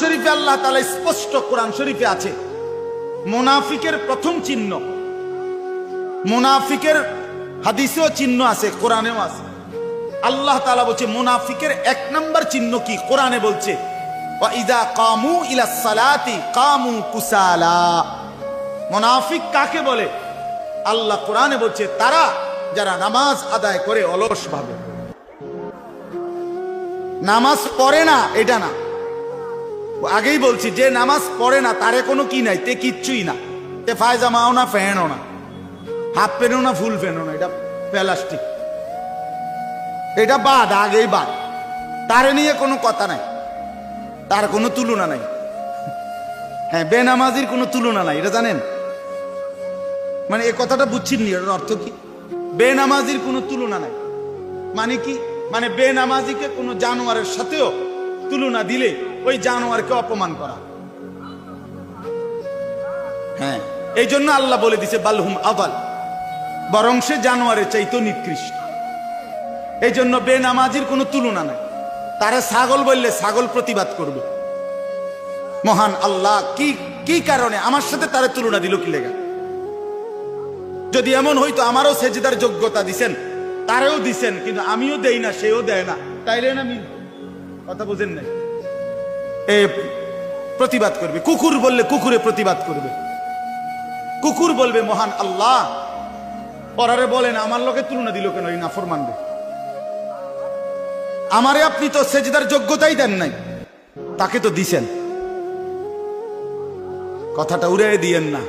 শরীফে আল্লাহ তাআলা স্পষ্ট কোরআন শরীফে আছে মুনাফিকের প্রথম চিহ্ন, মুনাফিকের হাদিসেও চিহ্ন আছে, কোরআনেও আছে। আল্লাহ তাআলা বলছে মুনাফিকের এক নাম্বার চিহ্ন কি, কোরআনে বলছে ওয়া ইযা কামু ইলাস সালাতি কামু কুসালা। মুনাফিক কাকে বলে? আল্লাহ কোরআনে বলছে তারা যারা নামাজ আদায় করে অলস ভাবে, নামাজ পড়ে না, এটা না, আগেই বলছি যে নামাজ পড়ে না তারে কোনো কি নাই, তে কিচ্ছুই না, তে পায়জামাও না, ফ্যানও না, হাফ প্যান্টও না, ফুল প্যান্টও না, এটা প্লাস্টিক, এটা বাদ, আগেই বাদ, তারে নিয়ে কোনো কথা নাই, তার কোনো তুলনা নাই। হ্যাঁ, বেনামাজির কোনো তুলনা নাই, এটা জানেন? মানে এই কথাটা বুঝছেন নি, এটার অর্থ কি? বেনামাজির কোনো তুলনা নাই মানে কি? মানে বেনামাজিকে কোনো জানোয়ারের সাথেও তুলনা দিলে ওই জানোয়ারকে অপমান করা। হ্যাঁ, এই জন্য আল্লাহ বলে দিছে বালহুম আদাল, বরং সে জানোয়ারের চাইতো নিকৃষ্ট। এই জন্য বেনামাজির কোনো তুলনা নাই। তারা ছাগল বললে ছাগল প্রতিবাদ করবে। মহান আল্লাহ কি কি কারণে আমার সাথে তারা তুলনা দিল কি লেগে? যদি এমন হইতো আমারও সেজদার যোগ্যতা দিছেন, তারেও দিছেন, কিন্তু আমিও দেই না, সেও দেয় না, তাইলে না মিল, কথা বুঝেন নাই? এ প্রতিবাদ করবে। কুকুর বললে কুকুরে প্রতিবাদ করবে, কুকুর বলবে মহান আল্লাহ পরারে বলেন আমার লোকে তুলনা দিল কেন এই নাফরমানবে? আমারে আপনি তো সেজদার যোগ্যতাই দেন নাই, তাকে তো দিছেন। কথাটা উড়ে দিয়েন না।